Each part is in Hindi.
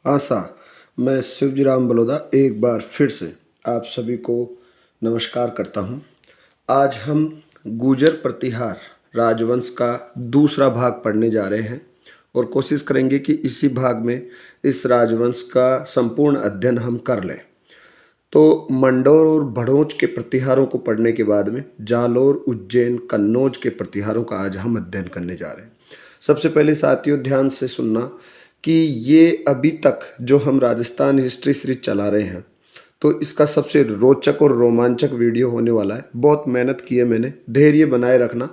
आशा। मैं शिवजीराम बलौदा एक बार फिर से आप सभी को नमस्कार करता हूं। आज हम गुर्जर प्रतिहार राजवंश का दूसरा भाग पढ़ने जा रहे हैं और कोशिश करेंगे कि इसी भाग में इस राजवंश का संपूर्ण अध्ययन हम कर लें। तो मंडोर और भड़ोच के प्रतिहारों को पढ़ने के बाद में जालोर, उज्जैन, कन्नौज के प्रतिहारों का आज हम अध्ययन करने जा रहे हैं। सबसे पहले साथियों ध्यान से सुनना कि ये अभी तक जो हम राजस्थान हिस्ट्री सीरीज चला रहे हैं तो इसका सबसे रोचक और रोमांचक वीडियो होने वाला है। बहुत मेहनत की है मैंने, धैर्य बनाए रखना।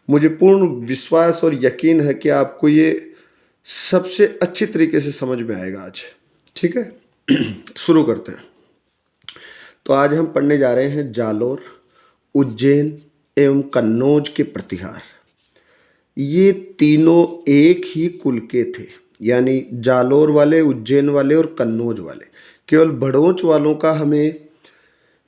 मुझे पूर्ण विश्वास और यकीन है कि आपको ये सबसे अच्छी तरीके से समझ में आएगा आज। ठीक है शुरू करते हैं। तो आज हम पढ़ने जा रहे हैं जालोर, उज्जैन एवं कन्नौज के प्रतिहार। ये तीनों एक ही कुल के थे, यानी जालोर वाले, उज्जैन वाले और कन्नौज वाले। केवल भड़ोच वालों का हमें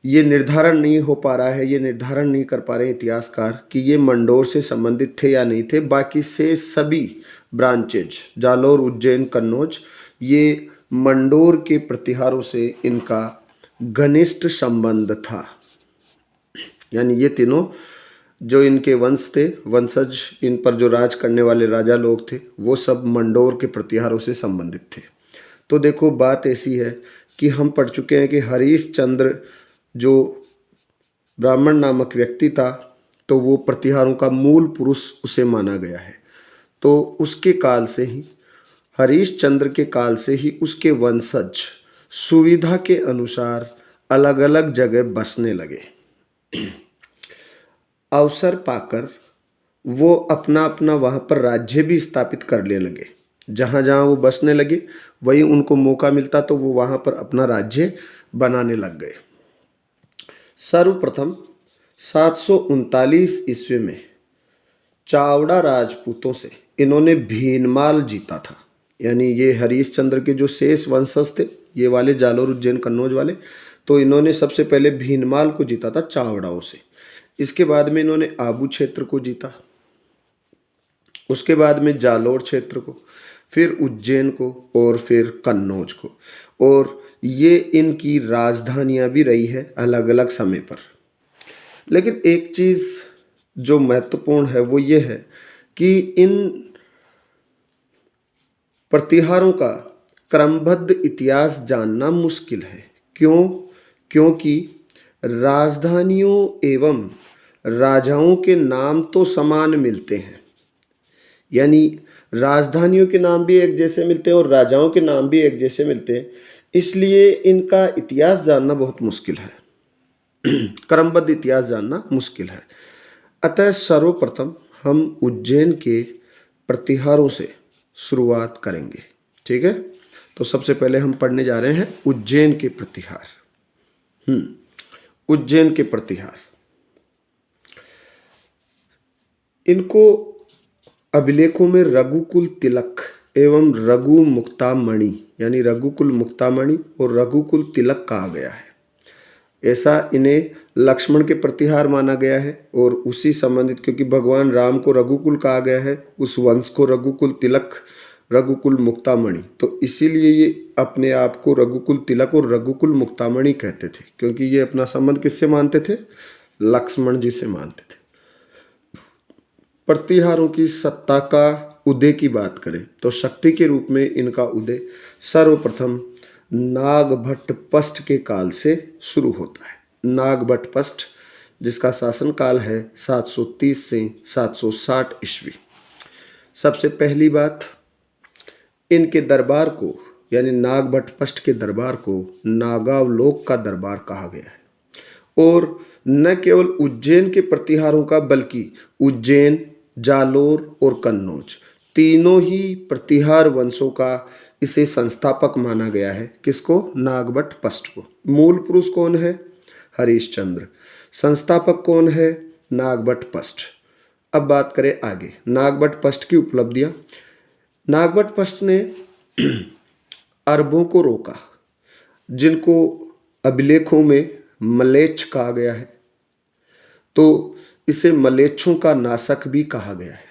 ये निर्धारण नहीं हो पा रहा है, ये निर्धारण नहीं कर पा रहे हैं इतिहासकार कि ये मंडोर से संबंधित थे या नहीं थे। बाकी से सभी ब्रांचेज जालोर, उज्जैन, कन्नौज ये मंडोर के प्रतिहारों से इनका घनिष्ठ संबंध था। यानी ये तीनों जो इनके वंश थे, वंशज, इन पर जो राज करने वाले राजा लोग थे, वो सब मंडोर के प्रतिहारों से संबंधित थे। तो देखो बात ऐसी है कि हम पढ़ चुके हैं कि हरीश चंद्र जो ब्राह्मण नामक व्यक्ति था तो वो प्रतिहारों का मूल पुरुष उसे माना गया है। तो उसके काल से ही, हरीश चंद्र के काल से ही उसके वंशज सुविधा के अनुसार अलग अलग जगह बसने लगे। अवसर पाकर वो अपना अपना वहाँ पर राज्य भी स्थापित करने लगे। जहाँ जहाँ वो बसने लगे वहीं उनको मौका मिलता तो वो वहाँ पर अपना राज्य बनाने लग गए। सर्वप्रथम 739 ईस्वी में चावड़ा राजपूतों से इन्होंने भीनमाल जीता था। यानी ये हरीश चंद्र के जो शेष वंशज थे, ये वाले जालोर, उज्जैन, कन्नौज वाले, तो इन्होंने सबसे पहले भीनमाल को जीता था चावड़ाओं से। इसके बाद में इन्होंने आबू क्षेत्र को जीता, उसके बाद में जालोर क्षेत्र को, फिर उज्जैन को और फिर कन्नौज को। और ये इनकी राजधानियां भी रही है अलग अलग समय पर। लेकिन एक चीज़ जो महत्वपूर्ण है वो ये है कि इन प्रतिहारों का क्रमबद्ध इतिहास जानना मुश्किल है। क्यों? क्योंकि राजधानियों एवं राजाओं के नाम तो समान मिलते हैं, यानी राजधानियों के नाम भी एक जैसे मिलते हैं और राजाओं के नाम भी एक जैसे मिलते हैं, इसलिए इनका इतिहास जानना बहुत मुश्किल है। क्रमबद्ध इतिहास जानना मुश्किल है। अतः सर्वप्रथम हम उज्जैन के प्रतिहारों से शुरुआत करेंगे। ठीक है, तो सबसे पहले हम पढ़ने जा रहे हैं उज्जैन के प्रतिहार। उज्जैन के प्रतिहार, इनको अभिलेखों में रघुकुल तिलक एवं रघु मुक्तामणि, यानी रघुकुल मुक्तामणि और रघुकुल तिलक कहा गया है। ऐसा इन्हें लक्ष्मण के प्रतिहार माना गया है और उसी संबंधित, क्योंकि भगवान राम को रघुकुल कहा गया है, उस वंश को रघुकुल तिलक, रघुकुल मुक्तामणि, तो इसीलिए ये अपने आप को रघुकुल तिलक और रघुकुल मुक्तामणि कहते थे, क्योंकि ये अपना संबंध किससे मानते थे? लक्ष्मण जी से मानते थे। प्रतिहारों की सत्ता का उदय की बात करें तो शक्ति के रूप में इनका उदय सर्वप्रथम नागभट्ट पस्ट के काल से शुरू होता है। नागभट्ट पस्ट जिसका शासनकाल है 730 से 760 ईस्वी। सबसे पहली बात, इनके दरबार को, यानी नागभट्ट पस्ट के दरबार को नागावलोक का दरबार कहा गया है। और न केवल उज्जैन के प्रतिहारों का, बल्कि उज्जैन, जालोर और कन्नौज तीनों ही प्रतिहार वंशों का इसे संस्थापक माना गया है। किसको? नागभट्ट पस्ट को। मूल पुरुष कौन है? हरीश चंद्र। संस्थापक कौन है? नागभट्ट पस्ट। अब बात करें आगे नागभट्ट पस्ट की उपलब्धियां। नागभट्ट पस्ट ने अरबों को रोका, जिनको अभिलेखों में मलेच्छ कहा गया है, तो इसे मलेच्छों का नाशक भी कहा गया है।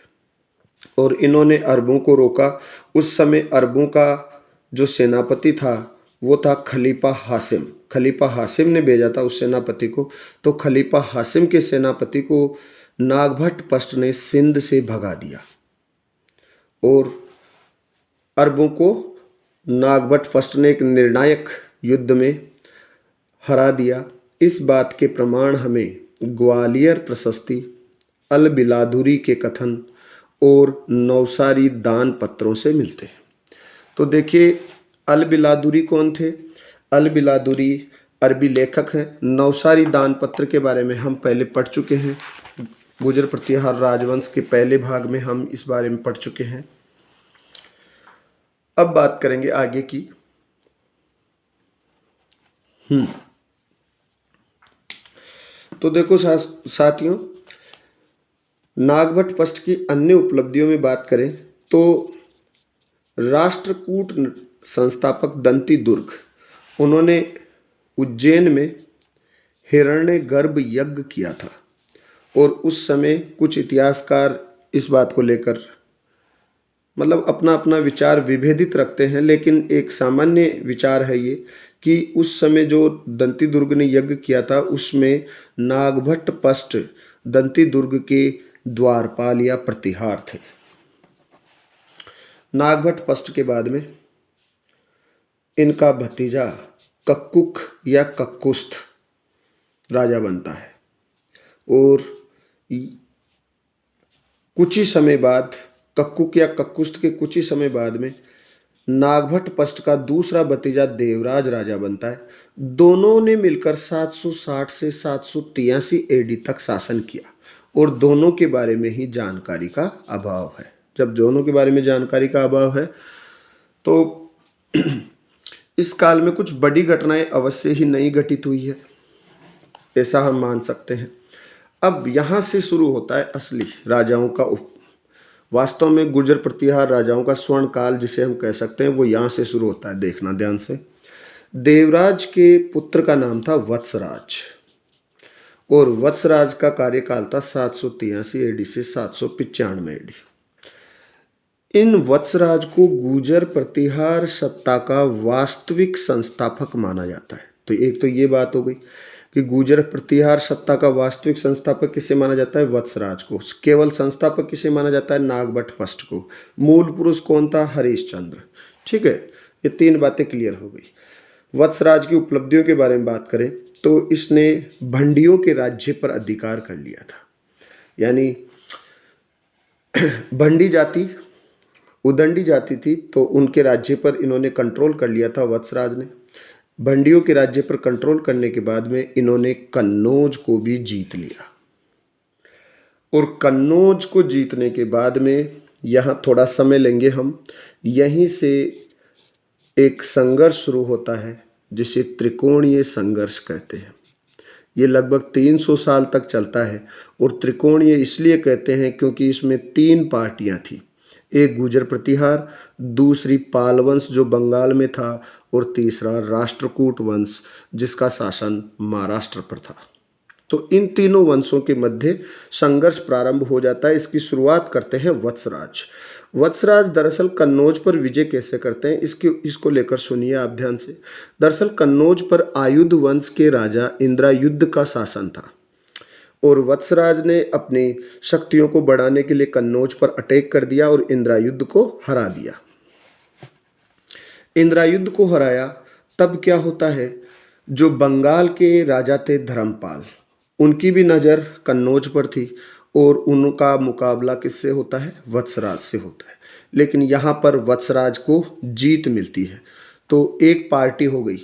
और इन्होंने अरबों को रोका। उस समय अरबों का जो सेनापति था वो था खलीफा हासिम। खलीफा हासिम ने भेजा था उस सेनापति को। तो खलीफा हासिम के सेनापति को नागभट्ट पष्ट ने सिंध से भगा दिया और अरबों को नागभट्ट पष्ट ने एक निर्णायक युद्ध में हरा दिया। इस बात के प्रमाण हमें ग्वालियर प्रशस्ति, अल बिलादुरी के कथन और नौसारी दान पत्रों से मिलते हैं। तो देखिए, अल बिलादुरी कौन थे? अल बिलादुरी अरबी लेखक हैं। नौसारी दान पत्र के बारे में हम पहले पढ़ चुके हैं। गुर्जर प्रतिहार राजवंश के पहले भाग में हम इस बारे में पढ़ चुके हैं। अब बात करेंगे आगे की। तो देखो साथियों, नागभट्ट पष्ट की अन्य उपलब्धियों में बात करें तो राष्ट्रकूट संस्थापक दंती दुर्ग, उन्होंने उज्जैन में हिरण्यगर्भ यज्ञ किया था। और उस समय कुछ इतिहासकार इस बात को लेकर मतलब अपना अपना विचार विभेदित रखते हैं, लेकिन एक सामान्य विचार है ये कि उस समय जो दंती दुर्ग ने यज्ञ किया था उसमें नागभट्ट पष्ट दंती दुर्ग के द्वारपाल या प्रतिहार थे। नागभट्ट पष्ट के बाद में इनका भतीजा कक्कुक या कक्कुस्थ राजा बनता है और कुछ ही समय बाद कक्कुक या कक्कुस्थ के कुछ ही समय बाद में नागभट्ट पष्ट का दूसरा भतीजा देवराज राजा बनता है। दोनों ने मिलकर 760 से 783 एडी तक शासन किया और दोनों के बारे में ही जानकारी का अभाव है। जब दोनों के बारे में जानकारी का अभाव है तो इस काल में कुछ बड़ी घटनाएं अवश्य ही नहीं घटित हुई है, ऐसा हम मान सकते हैं। अब यहाँ से शुरू होता है असली राजाओं का वास्तव में गुर्जर प्रतिहार राजाओं का स्वर्ण काल जिसे हम कह सकते हैं वो यहाँ से शुरू होता है। देखना ध्यान से। देवराज के पुत्र का नाम था वत्सराज और वत्सराज का कार्यकाल था 783 एडी से 795 एडी। इन वत्सराज को गुर्जर प्रतिहार सत्ता का वास्तविक संस्थापक माना जाता है। तो एक तो ये बात हो गई कि गुर्जर प्रतिहार सत्ता का वास्तविक संस्थापक किसे माना जाता है? वत्सराज को। केवल संस्थापक किसे माना जाता है? नागभट्ट पष्ट को। मूल पुरुष कौन था? हरिश्चंद्र। ठीक है, ये तीन बातें क्लियर हो गई। वत्सराज की उपलब्धियों के बारे में बात करें तो इसने भंडियों के राज्य पर अधिकार कर लिया था। यानी भंडी जाति उदंडी जाति थी तो उनके राज्य पर इन्होंने कंट्रोल कर लिया था वत्सराज ने। भंडियों के राज्य पर कंट्रोल करने के बाद में इन्होंने कन्नौज को भी जीत लिया और कन्नौज को जीतने के बाद में यहाँ थोड़ा समय लेंगे हम। यहीं से एक संघर्ष शुरू होता है जिसे त्रिकोणीय संघर्ष कहते हैं। ये लगभग 300 साल तक चलता है और त्रिकोणीय इसलिए कहते हैं क्योंकि इसमें 3 पार्टियां थी। एक गुर्जर प्रतिहार, दूसरी पाल वंश जो बंगाल में था और तीसरा राष्ट्रकूट वंश जिसका शासन महाराष्ट्र पर था। तो इन तीनों वंशों के मध्य संघर्ष प्रारंभ हो जाता है। इसकी शुरुआत करते हैं वत्सराज। वत्सराज दरअसल कन्नौज पर विजय कैसे करते हैं इसको लेकर सुनिए आप ध्यान से। दरअसल कन्नौज पर आयुध वंश के राजा इंद्रायुध का शासन था और वत्सराज ने अपनी शक्तियों को बढ़ाने के लिए कन्नौज पर अटैक कर दिया और इंद्रायुध को हरा दिया। इंद्रायुध को हराया तब क्या होता है, जो बंगाल के राजा थे धर्मपाल, उनकी भी नज़र कन्नौज पर थी और उनका मुकाबला किससे होता है? वत्सराज से होता है। लेकिन यहाँ पर वत्सराज को जीत मिलती है। तो एक पार्टी हो गई,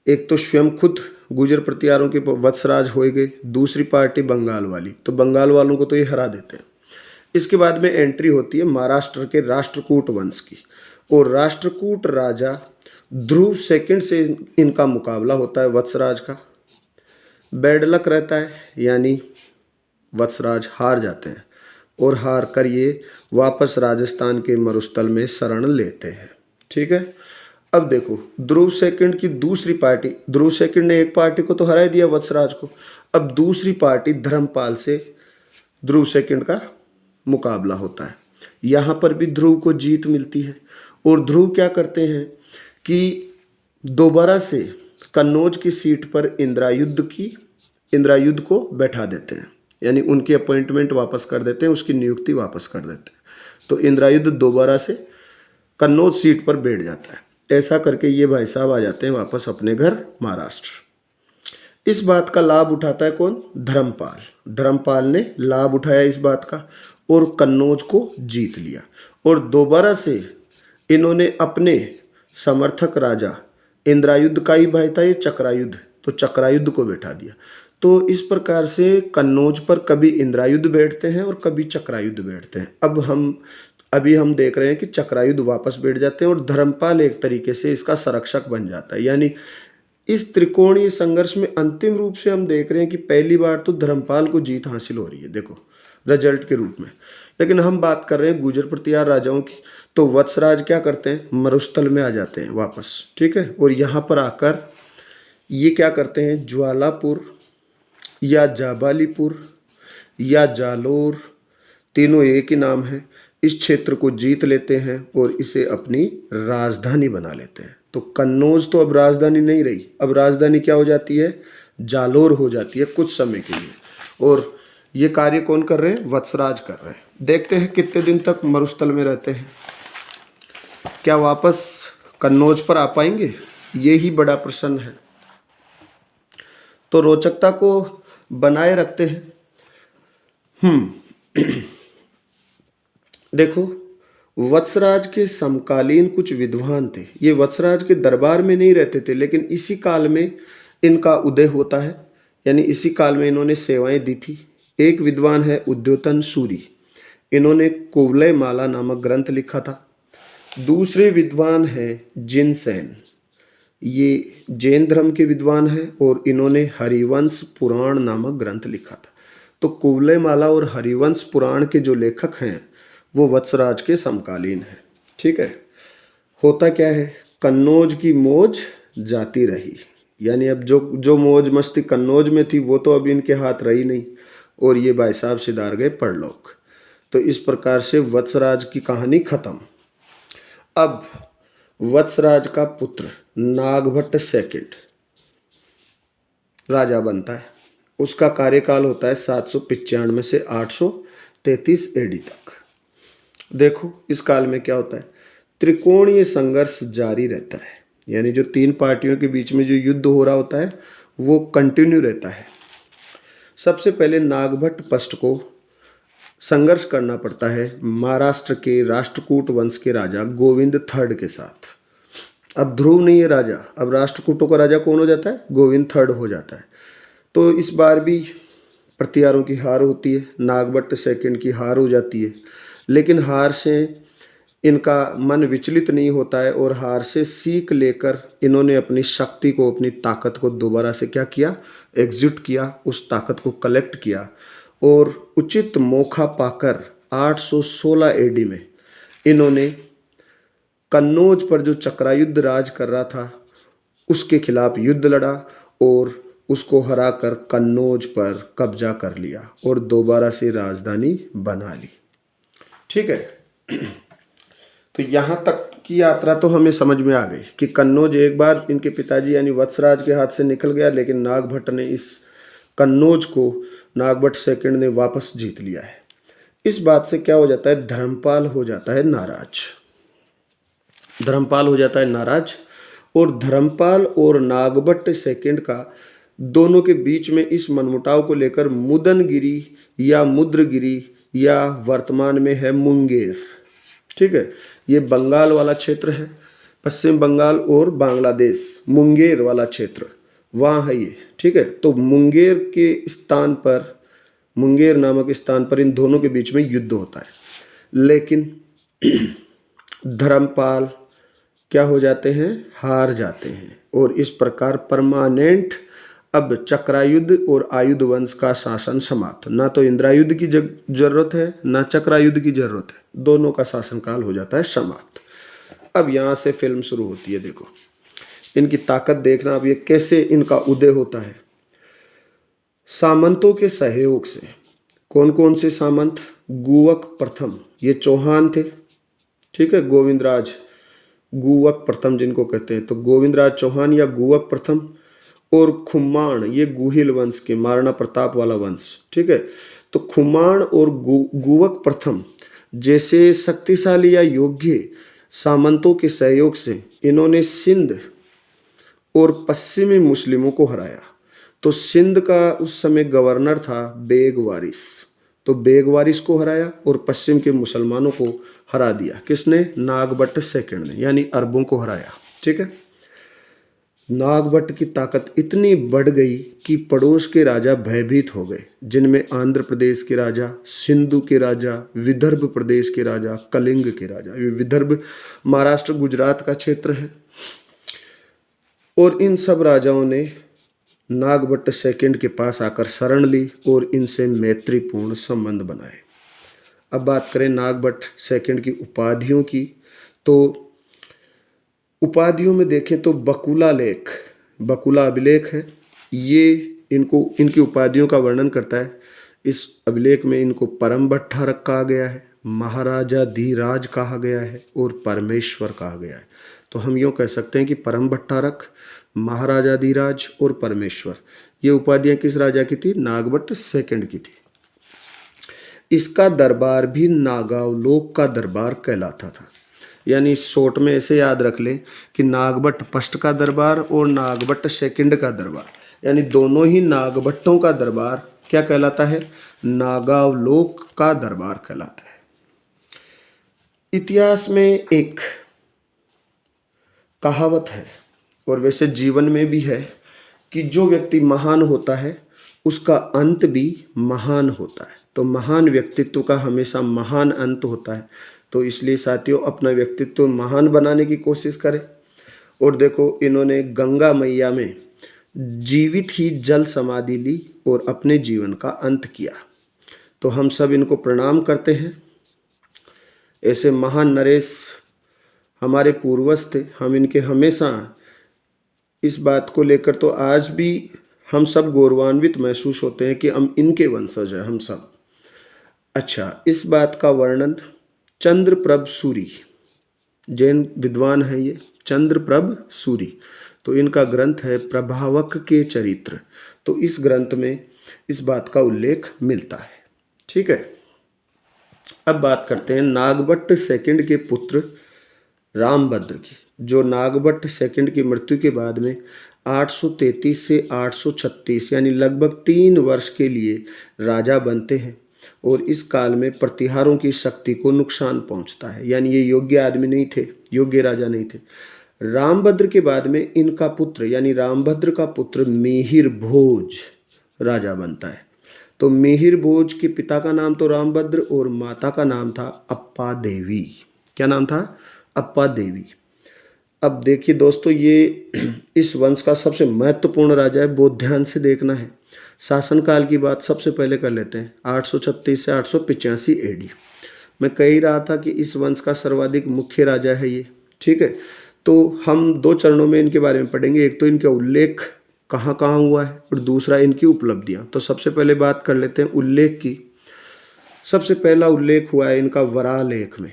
एक तो स्वयं खुद गुर्जर प्रतिहारों के वत्सराज हो गए, दूसरी पार्टी बंगाल वाली, तो बंगाल वालों को तो ये हरा देते हैं। इसके बाद में एंट्री होती है महाराष्ट्र के राष्ट्रकूट वंश की और राष्ट्रकूट राजा ध्रुव सेकंड से इनका मुकाबला होता है वत्सराज का। बैड लक रहता है, यानी वत्सराज हार जाते हैं और हार कर ये वापस राजस्थान के मरुस्थल में शरण लेते हैं। ठीक है, अब देखो ध्रुव सेकंड की दूसरी पार्टी, ध्रुव सेकंड ने एक पार्टी को तो हरा दिया वत्सराज को, अब दूसरी पार्टी धर्मपाल से ध्रुव सेकंड का मुकाबला होता है। यहाँ पर भी ध्रुव को जीत मिलती है और ध्रुव क्या करते हैं कि दोबारा से कन्नौज की सीट पर इंद्रायुध को बैठा देते हैं, यानी उनकी अपॉइंटमेंट वापस कर देते हैं, उसकी नियुक्ति वापस कर देते हैं। तो इंद्रायुध दोबारा से कन्नौज सीट पर बैठ जाता है। ऐसा करके ये भाई साहब आ जाते हैं वापस अपने घर महाराष्ट्र। इस बात का लाभ उठाता है कौन? धर्मपाल। धर्मपाल ने लाभ उठाया इस बात का और कन्नौज को जीत लिया। और दोबारा से इन्होंने अपने समर्थक राजा, इंद्रायुध का ही भाई था ये चक्रायुध, तो चक्रायुध को बैठा दिया। तो इस प्रकार से कन्नौज पर कभी इंद्रायुध बैठते हैं और कभी चक्रायुध बैठते हैं। अभी हम देख रहे हैं कि चक्रायुध वापस बैठ जाते हैं और धर्मपाल एक तरीके से इसका संरक्षक बन जाता है। यानी इस त्रिकोणीय संघर्ष में अंतिम रूप से हम देख रहे हैं कि पहली बार तो धर्मपाल को जीत हासिल हो रही है, देखो रिजल्ट के रूप में। लेकिन हम बात कर रहे हैं गुर्जर प्रतिहार राजाओं की, तो वत्सराज क्या करते हैं? मरुस्थल में आ जाते हैं वापस, ठीक है। और यहाँ पर आकर ये क्या करते हैं? ज्वालापुर या जाबालीपुर या जालोर, तीनों एक ही नाम है, इस क्षेत्र को जीत लेते हैं और इसे अपनी राजधानी बना लेते हैं। तो कन्नौज तो अब राजधानी नहीं रही, अब राजधानी क्या हो जाती है? जालोर हो जाती है कुछ समय के लिए। और ये कार्य कौन कर रहे हैं? वत्सराज कर रहे हैं। देखते हैं कितने दिन तक मरुस्थल में रहते हैं, क्या वापस कन्नौज पर आ पाएंगे? ये ही बड़ा प्रश्न है। तो रोचकता को बनाए रखते हैं। देखो, वत्सराज के समकालीन कुछ विद्वान थे। ये वत्सराज के दरबार में नहीं रहते थे, लेकिन इसी काल में इनका उदय होता है, यानी इसी काल में इन्होंने सेवाएं दी थी। एक विद्वान है उद्योतन सूरी, इन्होंने कुवलय माला नामक ग्रंथ लिखा था। दूसरे विद्वान हैं जिनसेन, ये जैन धर्म के विद्वान हैं और इन्होंने हरिवंश पुराण नामक ग्रंथ लिखा था। तो कुवलय माला और हरिवंश पुराण के जो लेखक हैं वो वत्सराज के समकालीन हैं, ठीक है। होता क्या है? कन्नौज की मौज जाती रही, यानी अब जो मौज मस्ती कन्नौज में थी वो तो अब इनके हाथ रही नहीं और ये भाई साहब सिधार गए परलोक। तो इस प्रकार से वत्सराज की कहानी खत्म। अब वत्सराज का पुत्र नागभट्ट सेकंड राजा बनता है। उसका कार्यकाल होता है 795 से 833 एडी तक। देखो इस काल में क्या होता है? त्रिकोणीय संघर्ष जारी रहता है, यानी जो तीन पार्टियों के बीच में जो युद्ध हो रहा होता है वो कंटिन्यू रहता है। सबसे पहले नागभट्ट पष्ट को संघर्ष करना पड़ता है महाराष्ट्र के राष्ट्रकूट वंश के राजा गोविंद III के साथ। अब ध्रुव नहीं है राजा, अब राष्ट्रकूटों का राजा कौन हो जाता है? गोविंद III हो जाता है। तो इस बार भी प्रतिहारों की हार होती है, नागभट्ट सेकंड की हार हो जाती है। लेकिन हार से इनका मन विचलित नहीं होता है और हार से सीख लेकर इन्होंने अपनी शक्ति को, अपनी ताकत को दोबारा से क्या किया? एग्जिट किया, उस ताकत को कलेक्ट किया और उचित मौका पाकर 816 एडी में इन्होंने कन्नौज पर जो चक्रायुध राज कर रहा था उसके खिलाफ युद्ध लड़ा और उसको हराकर कन्नौज पर कब्जा कर लिया और दोबारा से राजधानी बना ली, ठीक है। तो यहाँ तक की यात्रा तो हमें समझ में आ गई कि कन्नौज एक बार इनके पिताजी यानी वत्सराज के हाथ से निकल गया, लेकिन नागभट्ट ने इस कन्नौज को नागभट्ट सेकंड ने वापस जीत लिया है। इस बात से क्या हो जाता है? धर्मपाल हो जाता है नाराज। धर्मपाल हो जाता है नाराज और धर्मपाल और नागभट्ट सेकंड का दोनों के बीच में इस मनमुटाव को लेकर मुदनगिरी या मुद्रगिरी या वर्तमान में है मुंगेर, ठीक है। ये बंगाल वाला क्षेत्र है, पश्चिम बंगाल और बांग्लादेश, मुंगेर वाला क्षेत्र वहाँ है ये, ठीक है। तो मुंगेर के स्थान पर, मुंगेर नामक स्थान पर इन दोनों के बीच में युद्ध होता है। लेकिन धर्मपाल क्या हो जाते हैं? हार जाते हैं और इस प्रकार परमानेंट अब चक्रायुध और आयुध वंश का शासन समाप्त। ना तो इंद्रायुध की जरूरत है ना चक्रायुध की जरूरत है, दोनों का शासनकाल हो जाता है समाप्त। अब यहाँ से फिल्म शुरू होती है। देखो इनकी ताकत देखना, अब ये कैसे इनका उदय होता है। सामंतों के सहयोग से, कौन कौन से सामंत? गुवक प्रथम, ये चौहान थे, ठीक है, गोविंदराज गुवक प्रथम जिनको कहते हैं, तो गोविंदराज चौहान या गुवक प्रथम, और खुम्माण ये गुहिल वंश के, महाराणा प्रताप वाला वंश, ठीक है। तो खुम्माण और गुवक प्रथम जैसे शक्तिशाली या योग्य सामंतों के सहयोग से इन्होंने सिंध और पश्चिमी मुस्लिमों को हराया। तो सिंध का उस समय गवर्नर था बेग वारिस, तो बेग वारिस को हराया और पश्चिम के मुसलमानों को हरा दिया। किसने? नागभट्ट सेकंड ने, यानी अरबों को हराया, ठीक है। नागभट्ट की ताकत इतनी बढ़ गई कि पड़ोस के राजा भयभीत हो गए, जिनमें आंध्र प्रदेश के राजा, सिंधु के राजा, विदर्भ प्रदेश के राजा, कलिंग के राजा। विदर्भ महाराष्ट्र गुजरात का क्षेत्र है। और इन सब राजाओं ने नागभट्ट सेकंड के पास आकर शरण ली और इनसे मैत्रीपूर्ण संबंध बनाए। अब बात करें नागभट्ट सेकंड की उपाधियों की, तो उपाधियों में देखें तो बकुला लेख, बकुला अभिलेख है, ये इनकी उपाधियों का वर्णन करता है। इस अभिलेख में इनको परम भट्टारक कहा गया है, महाराजा धीराज कहा गया है और परमेश्वर कहा गया है। तो हम यूँ कह सकते हैं कि परम भट्टारक, महाराजा धीराज और परमेश्वर, ये उपाधियाँ किस राजा की थी? नागभट्ट सेकंड की थी। इसका दरबार भी नागावलोक का दरबार कहलाता था। यानी शॉर्ट में ऐसे याद रख लें कि नागभट्ट फर्स्ट का दरबार और नागभट्ट सेकंड का दरबार, यानी दोनों ही नागभट्टों का दरबार क्या कहलाता है? नागावलोक का दरबार कहलाता है। इतिहास में एक कहावत है और वैसे जीवन में भी है कि जो व्यक्ति महान होता है उसका अंत भी महान होता है। तो महान व्यक्तित्व का हमेशा महान अंत होता है। तो इसलिए साथियों, अपना व्यक्तित्व महान बनाने की कोशिश करें। और देखो, इन्होंने गंगा मैया में जीवित ही जल समाधि ली और अपने जीवन का अंत किया। तो हम सब इनको प्रणाम करते हैं। ऐसे महान नरेश हमारे पूर्वज थे। हम इनके हमेशा इस बात को लेकर तो आज भी हम सब गौरवान्वित महसूस होते हैं कि हम इनके वंशज हैं, हम सब। अच्छा, इस बात का वर्णन चंद्रप्रभ सूरी, जैन विद्वान है ये, चंद्रप्रभ सूरी, तो इनका ग्रंथ है प्रभावक के चरित्र। तो इस ग्रंथ में इस बात का उल्लेख मिलता है, ठीक है। अब बात करते हैं नागभट्ट सेकंड के पुत्र रामभद्र की, जो नागभट्ट सेकंड की मृत्यु के बाद में 833 से 836 यानी लगभग 3 वर्ष के लिए राजा बनते हैं। और इस काल में प्रतिहारों की शक्ति को नुकसान पहुंचता है, यानी ये योग्य आदमी नहीं थे, योग्य राजा नहीं थे। रामभद्र के बाद में इनका पुत्र यानी रामभद्र का पुत्र मिहिर भोज राजा बनता है। तो मिहिर भोज के पिता का नाम तो रामभद्र और माता का नाम था अप्पा देवी। क्या नाम था? अप्पा देवी। अब देखिए दोस्तों, ये इस वंश का सबसे महत्वपूर्ण राजा है, बहुत ध्यान से देखना है। शासनकाल की बात सबसे पहले कर लेते हैं, 836 से 885 एडी। मैं कह ही रहा था कि इस वंश का सर्वाधिक मुख्य राजा है ये, ठीक है। तो हम 2 चरणों में इनके बारे में पढ़ेंगे। एक तो इनका उल्लेख कहाँ कहाँ हुआ है और दूसरा इनकी उपलब्धियाँ। तो सबसे पहले बात कर लेते हैं उल्लेख की। सबसे पहला उल्लेख हुआ है इनका वराह लेख में,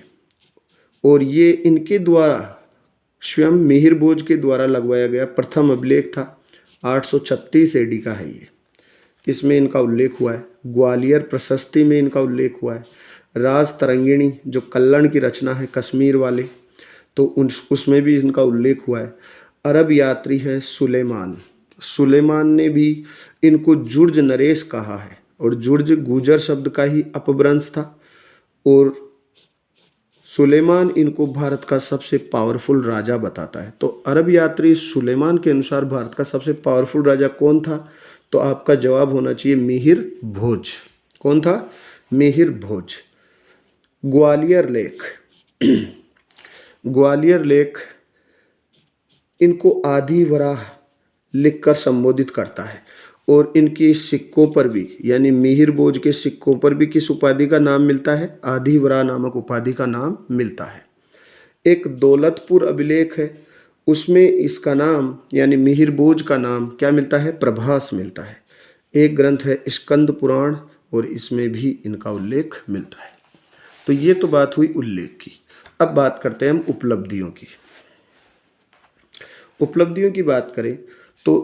और ये इनके द्वारा स्वयं मिहिर भोज के द्वारा लगवाया गया प्रथम अभिलेख था। 836 एडी का है ये। इसमें इनका उल्लेख हुआ है। ग्वालियर प्रशस्ति में इनका उल्लेख हुआ है। राज तरंगिणी जो कल्लण की रचना है कश्मीर वाले, तो उसमें भी इनका उल्लेख हुआ है। अरब यात्री हैं सुलेमान, सुलेमान ने भी इनको जुर्ज नरेश कहा है, और जुर्ज गुजर शब्द का ही अपभ्रंश था। और सुलेमान इनको भारत का सबसे पावरफुल राजा बताता है। तो अरब यात्री सुलेमान के अनुसार भारत का सबसे पावरफुल राजा कौन था? तो आपका जवाब होना चाहिए मिहिर भोज। कौन था? मिहिर भोज। ग्वालियर लेख ग्वालियर लेख इनको आदि वराह लिखकर संबोधित करता है। और इनके सिक्कों पर भी, यानी मिहिर भोज के सिक्कों पर भी किस उपाधि का नाम मिलता है? आदि वराह नामक उपाधि का नाम मिलता है। एक दौलतपुर अभिलेख है, उसमें इसका नाम यानी मिहिर भोज का नाम क्या मिलता है? प्रभास मिलता है। एक ग्रंथ है स्कंद पुराण, और इसमें भी इनका उल्लेख मिलता है। तो ये तो बात हुई उल्लेख की। अब बात करते हैं हम उपलब्धियों की। उपलब्धियों की बात करें तो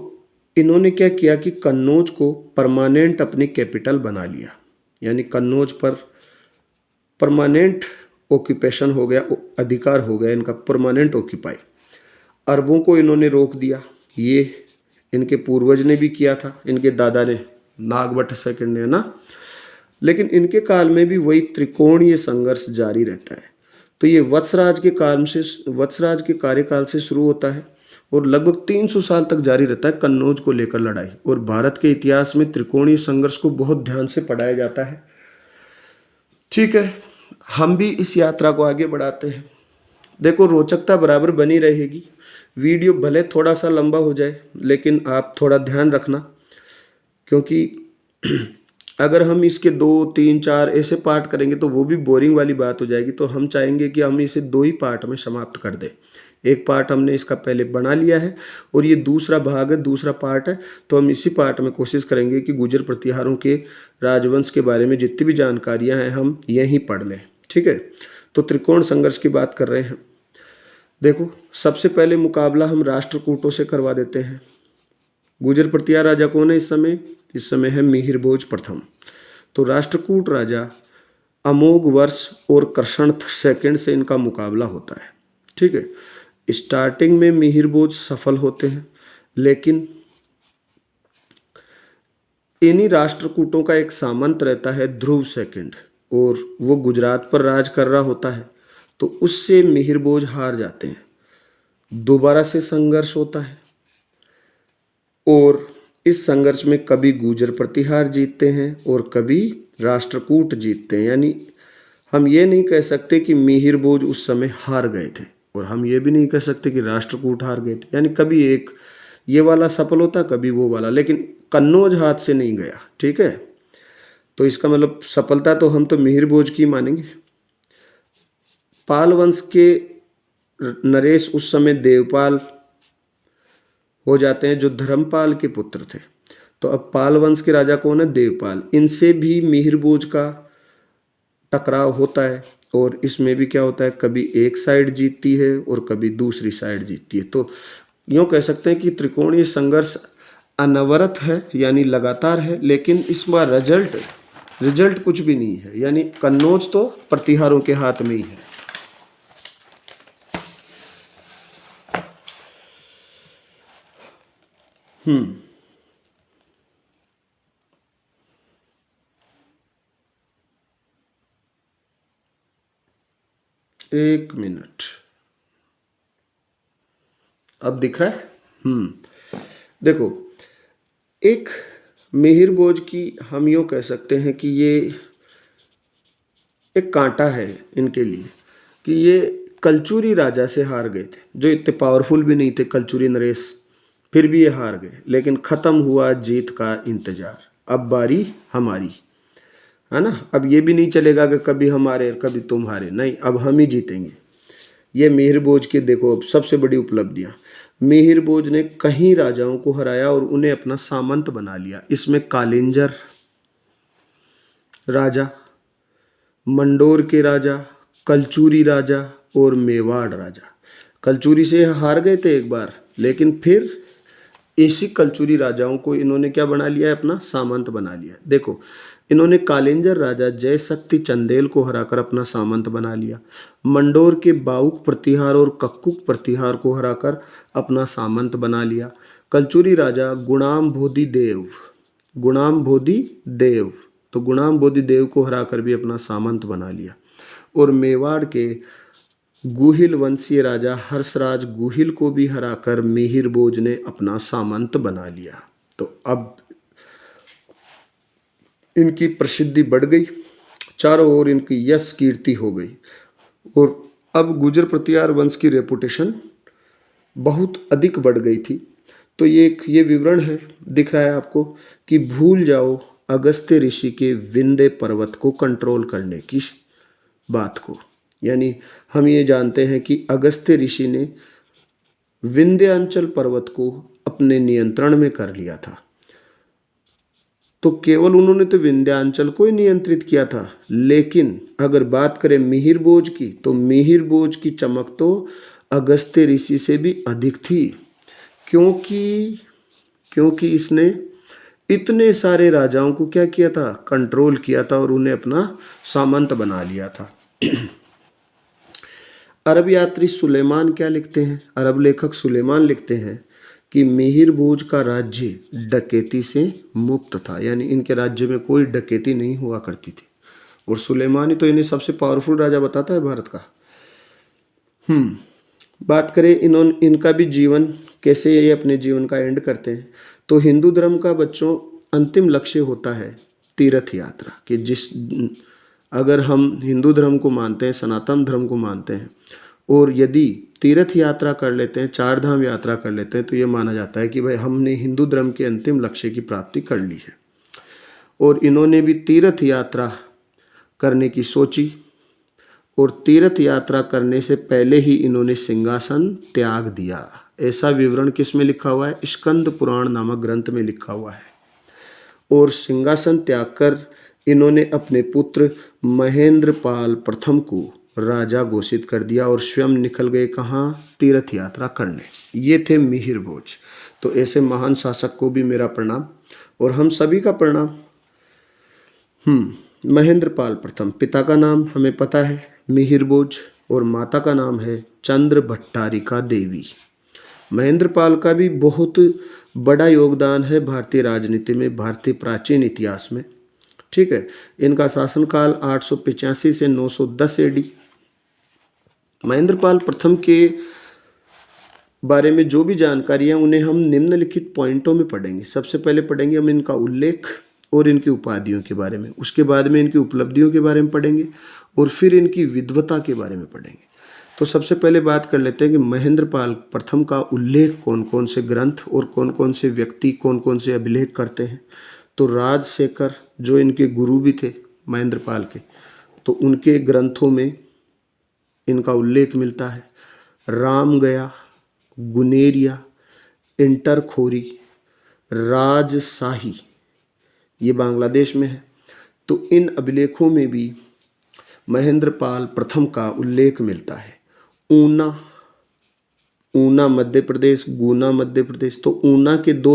इन्होंने क्या किया कि कन्नौज को परमानेंट अपनी कैपिटल बना लिया, यानी कन्नौज पर परमानेंट ऑक्यूपेशन हो गया, अधिकार हो गया इनका, परमानेंट ऑक्यूपाई। अरबों को इन्होंने रोक दिया, ये इनके पूर्वज ने भी किया था, इनके दादा ने, नागभट्ट सेकंड ने, ना। लेकिन इनके काल में भी वही त्रिकोणीय संघर्ष जारी रहता है। तो ये वत्सराज के कार्यकाल से शुरू होता है और लगभग 300 साल तक जारी रहता है कन्नौज को लेकर लड़ाई। और भारत के इतिहास में त्रिकोणीय संघर्ष को बहुत ध्यान से पढ़ाया जाता है। ठीक है, हम भी इस यात्रा को आगे बढ़ाते हैं। देखो, रोचकता बराबर बनी रहेगी। वीडियो भले थोड़ा सा लंबा हो जाए, लेकिन आप थोड़ा ध्यान रखना, क्योंकि अगर हम इसके 2, 3, 4 ऐसे पार्ट करेंगे तो वो भी बोरिंग वाली बात हो जाएगी। तो हम चाहेंगे कि हम इसे 2 ही पार्ट में समाप्त कर दें। एक पार्ट हमने इसका पहले बना लिया है और ये दूसरा भाग है, दूसरा पार्ट है। तो हम इसी पार्ट में कोशिश करेंगे कि गुर्जर प्रतिहारों के राजवंश के बारे में जितनी भी जानकारियां हैं हम यहीं पढ़ लें। ठीक है, तो त्रिकोण संघर्ष की बात कर रहे हैं। देखो, सबसे पहले मुकाबला हम राष्ट्रकूटों से करवा देते हैं। गुर्जर प्रतिहार राजा कौन है इस समय? इस समय है मिहिर भोज प्रथम। तो राष्ट्रकूट राजा अमोघ वर्ष और कृष्ण सेकंड से इनका मुकाबला होता है। ठीक है, स्टार्टिंग में मिहिर भोज सफल होते हैं, लेकिन इन्हीं राष्ट्रकूटों का एक सामंत रहता है ध्रुव सेकंड, और वो गुजरात पर राज कर रहा होता है। तो उससे मिहिर भोज हार जाते हैं। दोबारा से संघर्ष होता है और इस संघर्ष में कभी गुर्जर प्रतिहार जीतते हैं और कभी राष्ट्रकूट जीतते हैं। यानी हम ये नहीं कह सकते कि मिहिर भोज उस समय हार गए थे, और हम ये भी नहीं कह सकते कि राष्ट्रकूट हार गए थे। यानी कभी एक ये वाला सफल होता, कभी वो वाला, लेकिन कन्नौज हाथ से नहीं गया। ठीक है, तो इसका मतलब सफलता तो हम तो मिहिर भोज की मानेंगे। पाल वंश के नरेश उस समय देवपाल हो जाते हैं, जो धर्मपाल के पुत्र थे। तो अब पाल वंश के राजा कौन है? देवपाल। इनसे भी मिहिर भोज का टकराव होता है, और इसमें भी क्या होता है, कभी एक साइड जीतती है और कभी दूसरी साइड जीतती है। तो यूँ कह सकते हैं कि त्रिकोणीय संघर्ष अनवरत है, यानी लगातार है, लेकिन इसका रिजल्ट कुछ भी नहीं है। यानी कन्नौज तो प्रतिहारों के हाथ में ही है। एक मिनट, अब दिख रहा है? देखो, एक मिहिर भोज की हम यूँ कह सकते हैं कि ये एक कांटा है इनके लिए, कि ये कलचुरी राजा से हार गए थे, जो इतने पावरफुल भी नहीं थे कलचुरी नरेश, फिर भी ये हार गए। लेकिन ख़त्म हुआ जीत का इंतजार, अब बारी हमारी, है ना। अब ये भी नहीं चलेगा कि कभी हम हारे कभी तुम हारे, नहीं, अब हम ही जीतेंगे। ये मिहिर भोज के देखो अब सबसे बड़ी उपलब्धियाँ। मिहिर भोज ने कई राजाओं को हराया और उन्हें अपना सामंत बना लिया। इसमें कालिंजर राजा, मंडोर के राजा, कलचुरी राजा और मेवाड़ राजा। कलचुरी से हार गए थे एक बार, लेकिन फिर इसी कलचुरी राजाओं को इन्होंने क्या बना लिया है? अपना सामंत बना लिया। देखो, इन्होंने कालिंजर राजा जय शक्ति चंदेल को हराकर अपना सामंत बना लिया। मंडोर के बाउक प्रतिहार और कक्कुक प्रतिहार को हराकर अपना सामंत बना लिया। कलचुरी राजा गुणाम बोधि देव, तो गुणाम बोधि देव को हराकर भी अपना सामंत बना लिया। और मेवाड़ के गुहिल वंशीय राजा हर्षराज गुहिल को भी हराकर मिहिर भोज ने अपना सामंत बना लिया। तो अब इनकी प्रसिद्धि बढ़ गई, चारों ओर इनकी यश कीर्ति हो गई, और अब गुर्जर प्रतिहार वंश की रेपुटेशन बहुत अधिक बढ़ गई थी। तो ये विवरण है, दिख रहा है आपको, कि भूल जाओ अगस्त्य ऋषि के विंध्य पर्वत को कंट्रोल करने की बात को। यानी हम ये जानते हैं कि अगस्त्य ऋषि ने विंध्यांचल पर्वत को अपने नियंत्रण में कर लिया था। तो केवल उन्होंने तो विंध्यांचल को ही नियंत्रित किया था, लेकिन अगर बात करें मिहिर भोज की, तो मिहिर भोज की चमक तो अगस्त्य ऋषि से भी अधिक थी। क्योंकि इसने इतने सारे राजाओं को क्या किया था, कंट्रोल किया था और उन्हें अपना सामंत बना लिया था। अरब यात्री सुलेमान क्या लिखते हैं, अरब लेखक सुलेमान लिखते हैं कि मिहिर भोज का राज्य डकैती से मुक्त था, यानी इनके राज्य में कोई डकैती नहीं हुआ करती थी। और सुलेमान ही तो इन्हें सबसे पावरफुल राजा बताता है भारत का। बात करें इनका भी जीवन, कैसे ये अपने जीवन का एंड करते हैं। तो हिंदू धर्म का बच्चों अंतिम लक्ष्य होता है तीर्थ यात्रा, कि अगर हम हिंदू धर्म को मानते हैं, सनातन धर्म को मानते हैं, और यदि तीर्थ यात्रा कर लेते हैं, चार धाम यात्रा कर लेते हैं, तो ये माना जाता है कि भाई हमने हिंदू धर्म के अंतिम लक्ष्य की प्राप्ति कर ली है। और इन्होंने भी तीर्थ यात्रा करने की सोची, और तीर्थ यात्रा करने से पहले ही इन्होंने सिंहासन त्याग दिया। ऐसा विवरण किस में लिखा हुआ है, स्कंद पुराण नामक ग्रंथ में लिखा हुआ है। और सिंहासन त्याग कर इन्होंने अपने पुत्र महेंद्रपाल प्रथम को राजा घोषित कर दिया और स्वयं निकल गए कहाँ, तीर्थ यात्रा करने। ये थे मिहिर भोज। तो ऐसे महान शासक को भी मेरा प्रणाम और हम सभी का प्रणाम। महेंद्रपाल प्रथम, पिता का नाम हमें पता है मिहिर भोज और माता का नाम है चंद्र भट्टारिका देवी। महेंद्रपाल का भी बहुत बड़ा योगदान है भारतीय राजनीति में, भारतीय प्राचीन इतिहास में। ठीक है, इनका शासनकाल 885 से 910 AD। महेंद्रपाल प्रथम के बारे में जो भी जानकारी है उन्हें हम निम्नलिखित पॉइंटों में पढ़ेंगे। सबसे पहले पढ़ेंगे हम इनका उल्लेख और इनकी उपाधियों के बारे में, उसके बाद में इनकी उपलब्धियों के बारे में पढ़ेंगे और फिर इनकी विद्वता के बारे में पढ़ेंगे। तो सबसे पहले बात कर लेते हैं कि महेंद्रपाल प्रथम का उल्लेख कौन कौन से ग्रंथ और कौन कौन से व्यक्ति कौन कौन से अभिलेख करते हैं। तो राजशेखर जो इनके गुरु भी थे महेंद्रपाल के, तो उनके ग्रंथों में इनका उल्लेख मिलता है। रामगया, गुनेरिया, इंटरखोरी, राजशाही, ये बांग्लादेश में है। तो इन अभिलेखों में भी महेंद्रपाल प्रथम का उल्लेख मिलता है। ऊना मध्य प्रदेश, गुना मध्य प्रदेश, तो ऊना के दो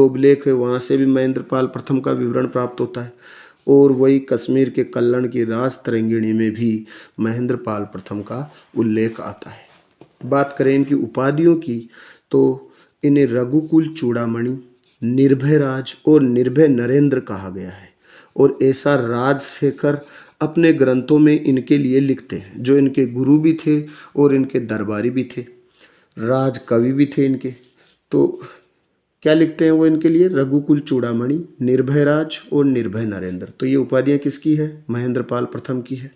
अभिलेख है, वहाँ से भी महेंद्रपाल प्रथम का विवरण प्राप्त होता है। और वही कश्मीर के कल्लण की राज तरंगिणी में भी महेंद्रपाल प्रथम का उल्लेख आता है। बात करें इनकी उपाधियों की, तो इन्हें रघुकुल चूड़ामणि, निर्भय राज और निर्भय नरेंद्र कहा गया है। और ऐसा राजशेखर अपने ग्रंथों में इनके लिए लिखते हैं, जो इनके गुरु भी थे और इनके दरबारी भी थे, राज कवि भी थे इनके। तो क्या लिखते हैं वो इनके लिए, रघुकुल चूड़ामणि, निर्भय राज और निर्भय नरेंद्र। तो ये उपाधियाँ किसकी है, महेंद्रपाल प्रथम की है।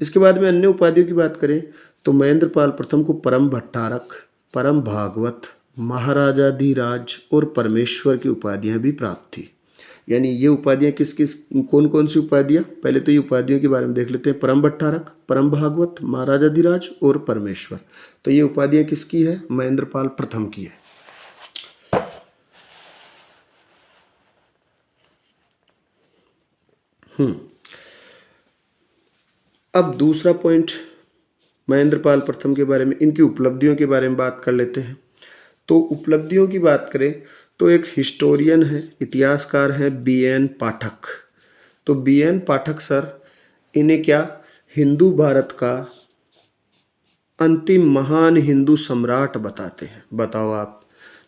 इसके बाद में अन्य उपाधियों की बात करें तो महेंद्रपाल प्रथम को परम भट्टारक, परम भागवत, महाराजाधिराज और परमेश्वर की उपाधियाँ भी प्राप्त थी। यानी ये उपाधियाँ कौन कौन सी उपाधियाँ, पहले तो ये उपाधियों के बारे में देख लेते हैं। परम भट्टारक, परम भागवत, महाराजाधिराज और परमेश्वर। तो ये उपाधियाँ किसकी है, महेंद्रपाल प्रथम की है। अब दूसरा पॉइंट महेंद्रपाल प्रथम के बारे में, इनकी उपलब्धियों के बारे में बात कर लेते हैं। तो उपलब्धियों की बात करें तो एक हिस्टोरियन है, इतिहासकार हैं BN पाठक। तो BN पाठक सर इन्हें क्या, हिंदू भारत का अंतिम महान हिंदू सम्राट बताते हैं। बताओ आप।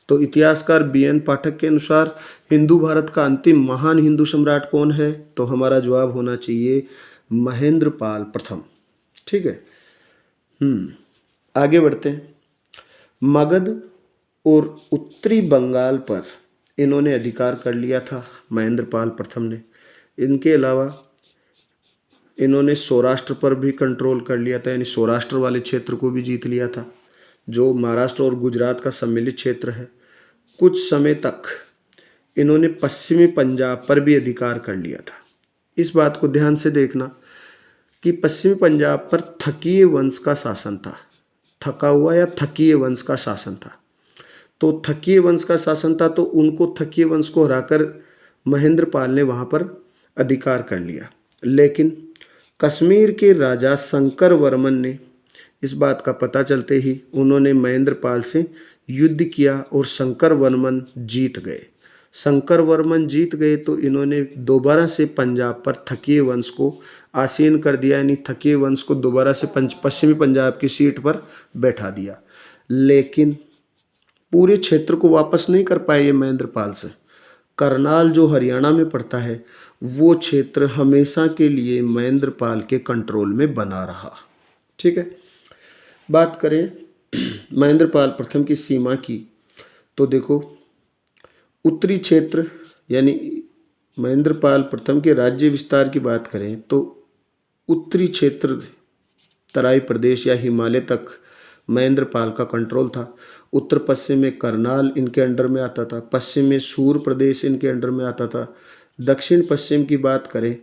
तो इतिहासकार BN पाठक के अनुसार हिंदू भारत का अंतिम महान हिंदू सम्राट कौन है, तो हमारा जवाब होना चाहिए महेंद्रपाल प्रथम। ठीक है, आगे बढ़ते हैं। मगध और उत्तरी बंगाल पर इन्होंने अधिकार कर लिया था महेंद्रपाल प्रथम ने। इनके अलावा इन्होंने सौराष्ट्र पर भी कंट्रोल कर लिया था, यानी सौराष्ट्र वाले क्षेत्र को भी जीत लिया था, जो महाराष्ट्र और गुजरात का सम्मिलित क्षेत्र है। कुछ समय तक इन्होंने पश्चिमी पंजाब पर भी अधिकार कर लिया था। इस बात को ध्यान से देखना कि पश्चिमी पंजाब पर थकीय वंश का शासन था, थका हुआ या थकीय वंश का शासन था। तो थकीय वंश का शासन था, तो उनको थकीय वंश को हराकर महेंद्रपाल ने वहाँ पर अधिकार कर लिया। लेकिन कश्मीर के राजा शंकर वर्मन ने इस बात का पता चलते ही उन्होंने महेंद्रपाल से युद्ध किया और शंकर वर्मन जीत गए। शंकर वर्मन जीत गए तो इन्होंने दोबारा से पंजाब पर थकिए वंश को आसीन कर दिया, यानी थकिए वंश को दोबारा से पश्चिमी पंजाब की सीट पर बैठा दिया। लेकिन पूरे क्षेत्र को वापस नहीं कर पाए ये महेंद्रपाल से। करनाल जो हरियाणा में पड़ता है वो क्षेत्र हमेशा के लिए महेंद्रपाल के कंट्रोल में बना रहा। ठीक है, बात करें महेंद्रपाल प्रथम की सीमा की तो देखो, उत्तरी क्षेत्र यानी महेंद्रपाल प्रथम के राज्य विस्तार की बात करें तो उत्तरी क्षेत्र तराई प्रदेश या हिमालय तक महेंद्रपाल का कंट्रोल था। उत्तर पश्चिम में करनाल इनके अंडर में आता था, पश्चिम में सूर प्रदेश इनके अंडर में आता था। दक्षिण पश्चिम की बात करें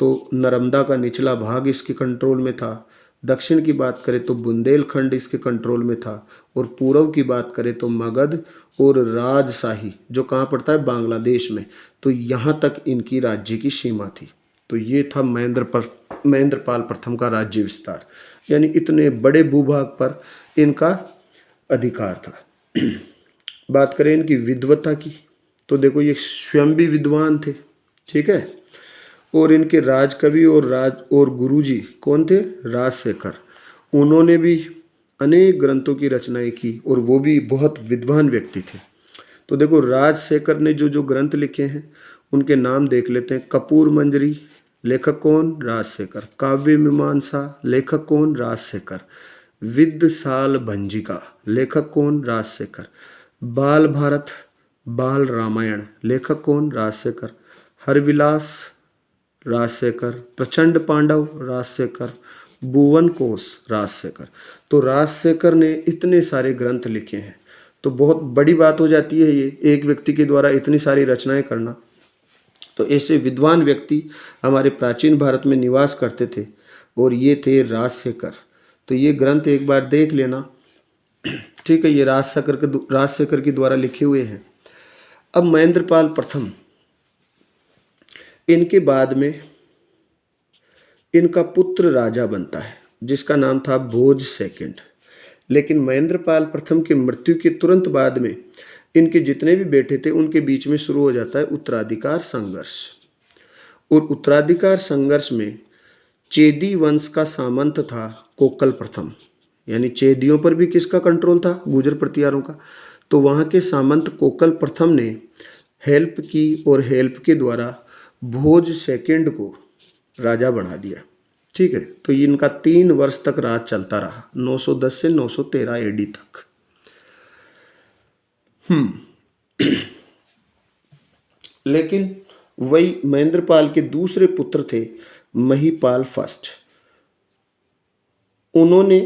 तो नर्मदा का निचला भाग इसके कंट्रोल में था। दक्षिण की बात करें तो बुंदेलखंड इसके कंट्रोल में था। और पूर्व की बात करें तो मगध और राजशाही जो कहाँ पड़ता है, बांग्लादेश में, तो यहाँ तक इनकी राज्य की सीमा थी। तो ये था महेंद्रपाल प्रथम का राज्य विस्तार, यानी इतने बड़े भूभाग पर इनका अधिकार था। बात करें इनकी विद्वता की तो देखो, ये स्वयं भी विद्वान थे। ठीक है, और इनके राजकवि और गुरुजी कौन थे, राजशेखर। उन्होंने भी अनेक ग्रंथों की रचनाएं की और वो भी बहुत विद्वान व्यक्ति थे। तो देखो, राजशेखर ने जो जो ग्रंथ लिखे हैं उनके नाम देख लेते हैं। कपूर मंजरी लेखक कौन, राजशेखर। काव्य मीमांसा लेखक कौन, राजशेखर। विद्यसाल भंजिका लेखक कौन, राजशेखर। बाल भारत बाल रामायण लेखक कौन, राजशेखर। हरविलास राजशेखर। प्रचंड पांडव राजशेखर। भुवन कोश राजशेखर। तो राजशेखर ने इतने सारे ग्रंथ लिखे हैं। तो बहुत बड़ी बात हो जाती है ये, एक व्यक्ति के द्वारा इतनी सारी रचनाएं करना। तो ऐसे विद्वान व्यक्ति हमारे प्राचीन भारत में निवास करते थे और ये थे राजशेखर। तो ये ग्रंथ एक बार देख लेना। ठीक है, ये राजशेखर के द्वारा लिखे हुए हैं। अब महेंद्रपाल प्रथम, इनके बाद में इनका पुत्र राजा बनता है जिसका नाम था भोज सेकंड। लेकिन महेंद्रपाल प्रथम की मृत्यु के तुरंत बाद में इनके जितने भी बेटे थे उनके बीच में शुरू हो जाता है उत्तराधिकार संघर्ष। और उत्तराधिकार संघर्ष में चेदी वंश का सामंत था कोकल प्रथम, यानी चेदियों पर भी किसका कंट्रोल था, गुर्जर प्रतिहारों का। तो वहाँ के सामंत कोकल प्रथम ने हेल्प की और हेल्प के द्वारा भोज सेकंड को राजा बना दिया। ठीक है, तो ये इनका 3 वर्ष तक राज चलता रहा, 910 से 913 एडी तक। लेकिन वही महेंद्रपाल के दूसरे पुत्र थे महिपाल फर्स्ट। उन्होंने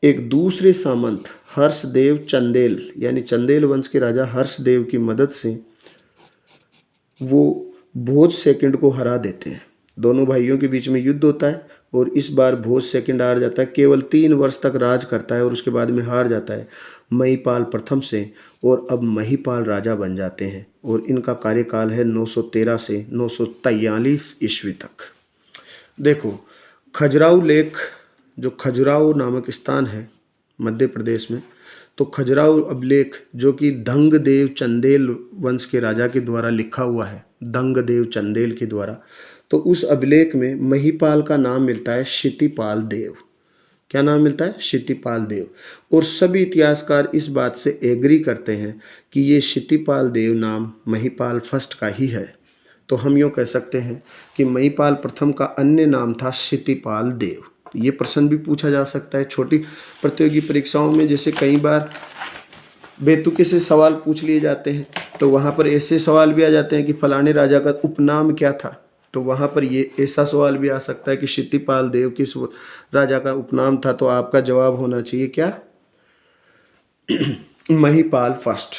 एक दूसरे सामंत हर्षदेव चंदेल, यानी चंदेल वंश के राजा हर्षदेव की मदद से वो भोज सेकंड को हरा देते हैं। दोनों भाइयों के बीच में युद्ध होता है और इस बार भोज सेकंड हार जाता है। केवल 3 वर्ष तक राज करता है और उसके बाद में हार जाता है महिपाल प्रथम से, और अब महिपाल राजा बन जाते हैं। और इनका कार्यकाल है 913 से 943 ईस्वी तक। देखो, खजुराहो लेक, जो खजुराहो नामक स्थान है मध्य प्रदेश में, तो खजुराहो अभिलेख जो कि धंगदेव चंदेल वंश के राजा के द्वारा लिखा हुआ है, धंगदेव चंदेल के द्वारा, तो उस अभिलेख में महिपाल का नाम मिलता है क्षितिपाल देव। क्या नाम मिलता है, क्षितिपाल देव। और सभी इतिहासकार इस बात से एग्री करते हैं कि ये क्षितिपाल देव नाम महिपाल फर्स्ट का ही है। तो हम यूँ कह सकते हैं कि महिपाल प्रथम का अन्य नाम था क्षितिपाल देव। ये प्रश्न भी पूछा जा सकता है छोटी प्रतियोगी परीक्षाओं में, जैसे कई बार बेतुके से सवाल पूछ लिए जाते हैं, तो वहाँ पर ऐसे सवाल भी आ जाते हैं कि फलाने राजा का उपनाम क्या था। तो वहाँ पर ये ऐसा सवाल भी आ सकता है कि क्षितिपाल देव किस राजा का उपनाम था, तो आपका जवाब होना चाहिए क्या, महिपाल फर्स्ट।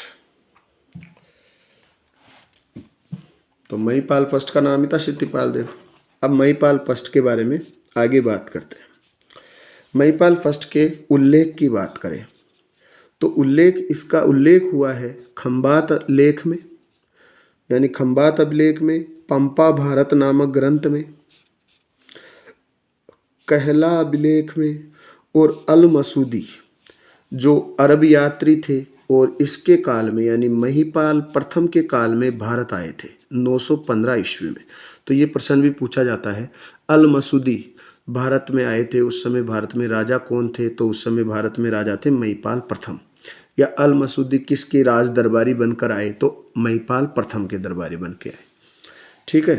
तो महिपाल फर्स्ट का नाम ही था क्षितिपाल देव। अब महिपाल फर्स्ट के बारे में आगे बात करते हैं। महिपाल फर्स्ट के उल्लेख की बात करें तो इसका उल्लेख हुआ है खंबात लेख में, यानी खंबात अभिलेख में, पंपा भारत नामक ग्रंथ में, कहला अभिलेख में और अल मसूदी जो अरब यात्री थे और इसके काल में यानी महिपाल प्रथम के काल में भारत आए थे 915 ईस्वी में। तो ये प्रश्न भी पूछा जाता है। अल मसूदी भारत में आए थे, उस समय भारत में राजा कौन थे? तो उस समय भारत में राजा थे महिपाल प्रथम। या अल मसूदी किसके राज दरबारी बनकर आए? तो महिपाल प्रथम के दरबारी बन के आए। ठीक है,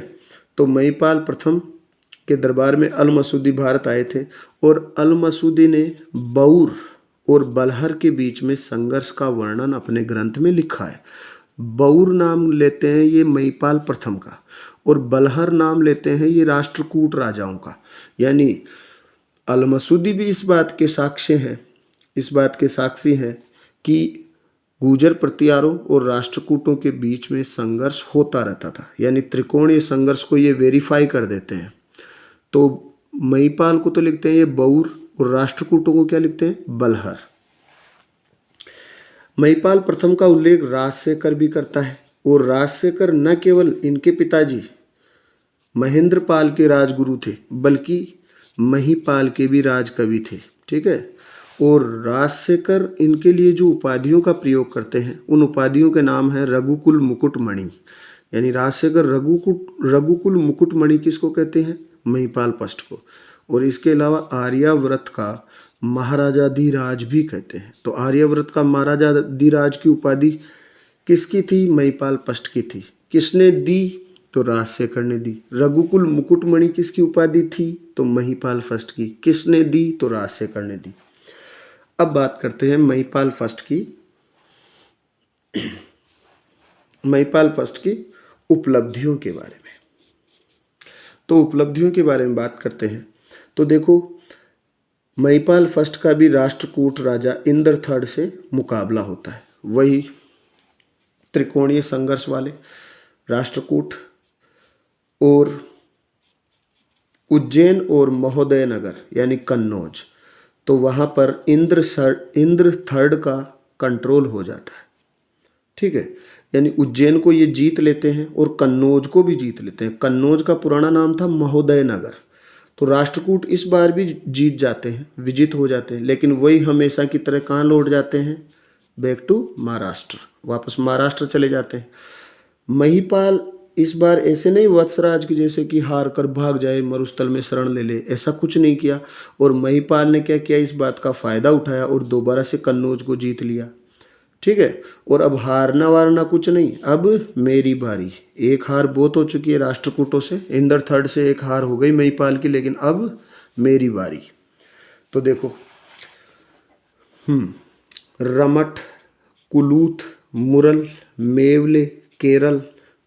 तो महिपाल प्रथम के दरबार में अल मसूदी भारत आए थे और अल मसूदी ने बौर और बलहर के बीच में संघर्ष का वर्णन अपने ग्रंथ में लिखा है। बौर नाम लेते हैं ये महिपाल प्रथम का और बलहर नाम लेते हैं ये राष्ट्रकूट राजाओं का। यानी अल मसूदी भी इस बात के साक्षी हैं कि गुर्जर प्रतिहारों और राष्ट्रकूटों के बीच में संघर्ष होता रहता था। यानी त्रिकोणीय संघर्ष को ये वेरीफाई कर देते हैं। तो महिपाल को तो लिखते हैं ये बौर और राष्ट्रकूटों को क्या लिखते हैं? बलहर। महिपाल प्रथम का उल्लेख राजशेखर भी करता है और राजशेखर न केवल इनके पिताजी महेंद्रपाल के राजगुरु थे बल्कि महिपाल के भी राजकवि थे। ठीक है, और राजशेखर इनके लिए जो उपाधियों का प्रयोग करते हैं उन उपाधियों के नाम है रघुकुल मुकुटमणि। यानी राजशेखर रघुकुल मुकुटमणि किसको कहते हैं? महिपाल फर्स्ट को। और इसके अलावा आर्यावर्त का महाराजाधिराज भी कहते हैं। तो आर्यावर्त का महाराजाधिराज की उपाधि किसकी थी? महिपाल फर्स्ट की थी। किसने दी? तो राजशेखर ने दी। रघुकुल मुकुटमणि किसकी उपाधि थी? तो महिपाल फर्स्ट की। किसने दी? तो राजशेखर ने दी। अब बात करते हैं महिपाल फर्स्ट की उपलब्धियों के बारे में। तो उपलब्धियों के बारे में बात करते हैं तो देखो, महिपाल फर्स्ट का भी राष्ट्रकूट राजा इंद्र थर्ड से मुकाबला होता है। वही त्रिकोणीय संघर्ष वाले राष्ट्रकूट और उज्जैन और महोदयनगर यानी कन्नौज। तो वहाँ पर इंद्र थर्ड का कंट्रोल हो जाता है। ठीक है, यानी उज्जैन को ये जीत लेते हैं और कन्नौज को भी जीत लेते हैं। कन्नौज का पुराना नाम था महोदयनगर। तो राष्ट्रकूट इस बार भी जीत जाते हैं, विजित हो जाते हैं, लेकिन वही हमेशा की तरह कहाँ लौट जाते हैं? बैक टू महाराष्ट्र, वापस महाराष्ट्र चले जाते हैं। महिपाल इस बार ऐसे नहीं वत्सराज की जैसे कि हार कर भाग जाए, मरुस्थल में शरण ले ले, ऐसा कुछ नहीं किया। और महिपाल ने क्या किया? इस बात का फायदा उठाया और दोबारा से कन्नौज को जीत लिया। ठीक है, और अब हारना वारना कुछ नहीं, अब मेरी बारी। एक हार बहुत हो चुकी है राष्ट्रकूटों से, इंद्र थर्ड से एक हार हो गई महिपाल की, लेकिन अब मेरी बारी। तो देखो, रमठ, कुलूथ, मुरल, मेवले, केरल,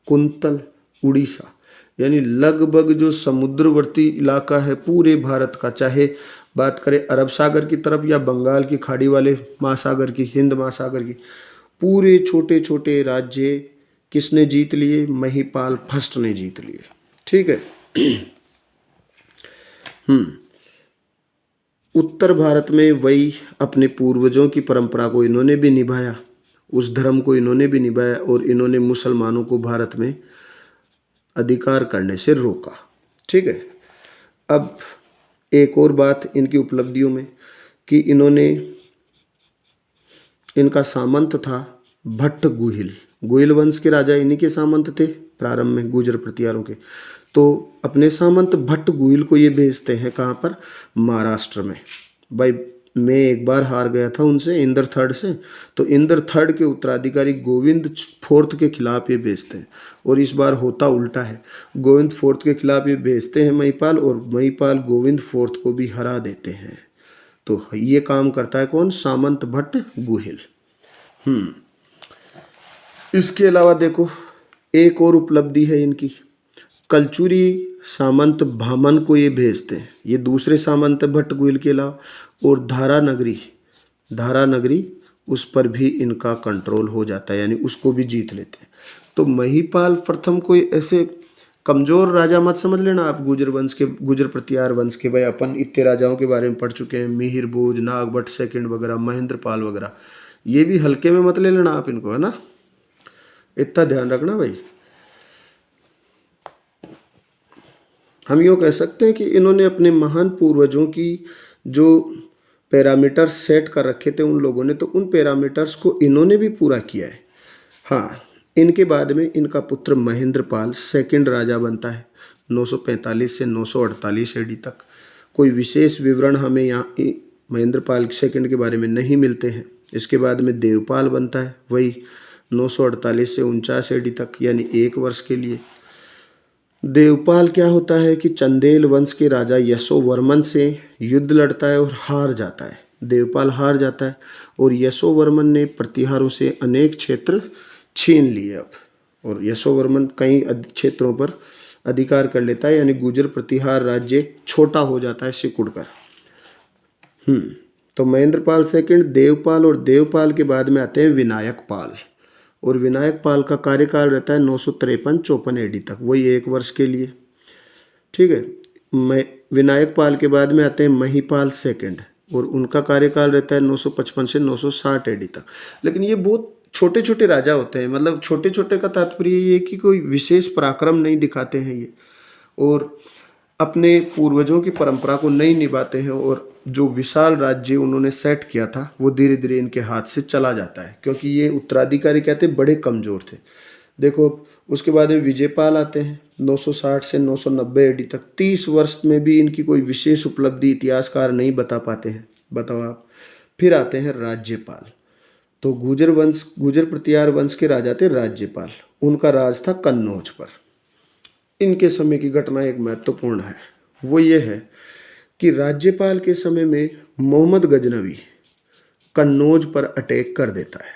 कुंतल, उड़ीसा, यानी लगभग जो समुद्रवर्ती इलाका है पूरे भारत का, चाहे बात करें अरब सागर की तरफ या बंगाल की खाड़ी वाले महासागर की, हिंद महासागर की, पूरे छोटे छोटे राज्य किसने जीत लिए? महिपाल फर्स्ट ने जीत लिए। ठीक है। उत्तर भारत में वही अपने पूर्वजों की परंपरा को इन्होंने भी निभाया, उस धर्म को इन्होंने भी निभाया और इन्होंने मुसलमानों को भारत में अधिकार करने से रोका। ठीक है। अब एक और बात इनकी उपलब्धियों में कि इनका सामंत था भट्ट गुहिल। गुहिल वंश के राजा इन्हीं के सामंत थे प्रारंभ में, गुर्जर प्रतिहारों के। तो अपने सामंत भट्ट गुहिल को ये भेजते हैं कहाँ पर? महाराष्ट्र में। भाई मैं एक बार हार गया था उनसे, इंद्र थर्ड से, तो इंद्र थर्ड के उत्तराधिकारी गोविंद फोर्थ के खिलाफ ये भेजते हैं। और इस बार होता उल्टा है, गोविंद फोर्थ के खिलाफ ये भेजते हैं महिपाल, और महिपाल गोविंद फोर्थ को भी हरा देते हैं। तो ये काम करता है कौन? सामंत भट्ट गुहिल। इसके अलावा देखो एक और उपलब्धि है इनकी, कलचुरी सामंत भामन को ये भेजते हैं, ये दूसरे सामंत भट्ट गुहिल के अलावा। और धारा नगरी उस पर भी इनका कंट्रोल हो जाता है, यानी उसको भी जीत लेते हैं। तो महिपाल प्रथम कोई ऐसे कमजोर राजा मत समझ लेना आप गुर्जर प्रतिहार वंश के। भाई अपन इतने राजाओं के बारे में पढ़ चुके हैं, मिहिर भोज, नागभट्ट सेकंड वगैरह, महेंद्रपाल वगैरह, ये भी हल्के में मत ले लेना आप इनको, है ना, इतना ध्यान रखना भाई। हम यूँ कह सकते हैं कि इन्होंने अपने महान पूर्वजों की जो पैरामीटर सेट कर रखे थे उन लोगों ने, तो उन पैरामीटर्स को इन्होंने भी पूरा किया है। हाँ, इनके बाद में इनका पुत्र महेंद्रपाल सेकंड राजा बनता है 945 से 948 एडी तक। कोई विशेष विवरण हमें यहाँ महेंद्रपाल सेकंड के बारे में नहीं मिलते हैं। इसके बाद में देवपाल बनता है, वही 948 से 49 एडी तक, यानी 1 वर्ष के लिए। देवपाल क्या होता है कि चंदेल वंश के राजा यशोवर्मन से युद्ध लड़ता है और हार जाता है। देवपाल हार जाता है और यशोवर्मन ने प्रतिहारों से अनेक क्षेत्र छीन लिए अब, और यशोवर्मन कई क्षेत्रों पर अधिकार कर लेता है, यानी गुर्जर प्रतिहार राज्य छोटा हो जाता है सिकुड़कर। तो महेंद्रपाल सेकंड, देवपाल, और देवपाल के बाद में आते हैं विनायक पाल, और विनायक पाल का कार्यकाल रहता है 953-54 एडी तक, वही 1 वर्ष के लिए। ठीक है। विनायक पाल के बाद में आते हैं महिपाल सेकंड, और उनका कार्यकाल रहता है 955 से 960 एडी तक। लेकिन ये बहुत छोटे छोटे राजा होते हैं, मतलब छोटे छोटे का तात्पर्य ये कि कोई विशेष पराक्रम नहीं दिखाते हैं ये, और अपने पूर्वजों की परंपरा को नहीं निभाते हैं, और जो विशाल राज्य उन्होंने सेट किया था वो धीरे धीरे इनके हाथ से चला जाता है, क्योंकि ये उत्तराधिकारी कहते बड़े कमज़ोर थे। देखो, उसके बाद में विजयपाल आते हैं 960 से 990 एडी तक। 30 वर्ष में भी इनकी कोई विशेष उपलब्धि इतिहासकार नहीं बता पाते हैं, बताओ आप। फिर आते हैं राज्यपाल। तो गुर्जर प्रतिहार वंश के राजा थे राज्यपाल, उनका राज था कन्नौज पर। इनके समय की घटना एक महत्वपूर्ण है, वो ये है कि राज्यपाल के समय में मोहम्मद गजनवी कन्नौज पर अटैक कर देता है,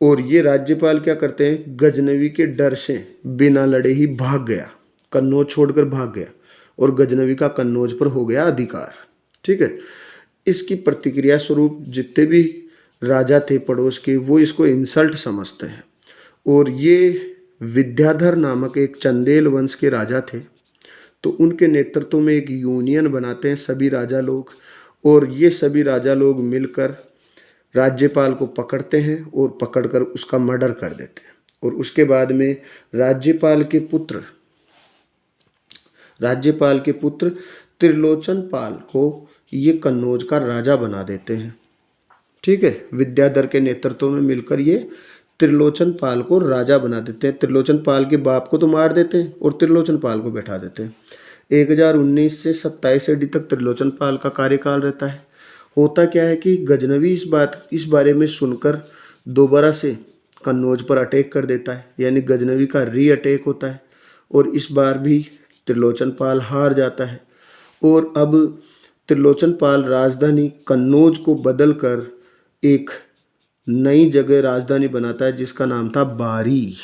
और ये राज्यपाल क्या करते हैं, गजनवी के डर से बिना लड़े ही भाग गया, कन्नौज छोड़कर भाग गया, और गजनवी का कन्नौज पर हो गया अधिकार। ठीक है। इसकी प्रतिक्रिया स्वरूप जितने भी राजा थे पड़ोस के, वो इसको इंसल्ट समझते हैं, और ये विद्याधर नामक एक चंदेल वंश के राजा थे, तो उनके नेतृत्व में एक यूनियन बनाते हैं सभी राजा लोग, और ये सभी राजा लोग मिलकर राज्यपाल को पकड़ते हैं और पकड़कर उसका मर्डर कर देते हैं। और उसके बाद में राज्यपाल के पुत्र त्रिलोचन पाल को ये कन्नौज का राजा बना देते हैं। ठीक है। विद्याधर के नेतृत्व में मिलकर ये त्रिलोचन पाल को राजा बना देते हैं। त्रिलोचन पाल के बाप को तो मार देते हैं और त्रिलोचन पाल को बैठा देते हैं। 1019 से 27 एडी तक त्रिलोचन पाल का कार्यकाल रहता है। होता क्या है कि गजनवी इस बारे में सुनकर दोबारा से कन्नौज पर अटैक कर देता है, यानी गजनवी का री अटैक होता है, और इस बार भी त्रिलोचन पाल हार जाता है, और अब त्रिलोचन पाल राजधानी कन्नौज को बदलकर एक नई जगह राजधानी बनाता है जिसका नाम था बारी,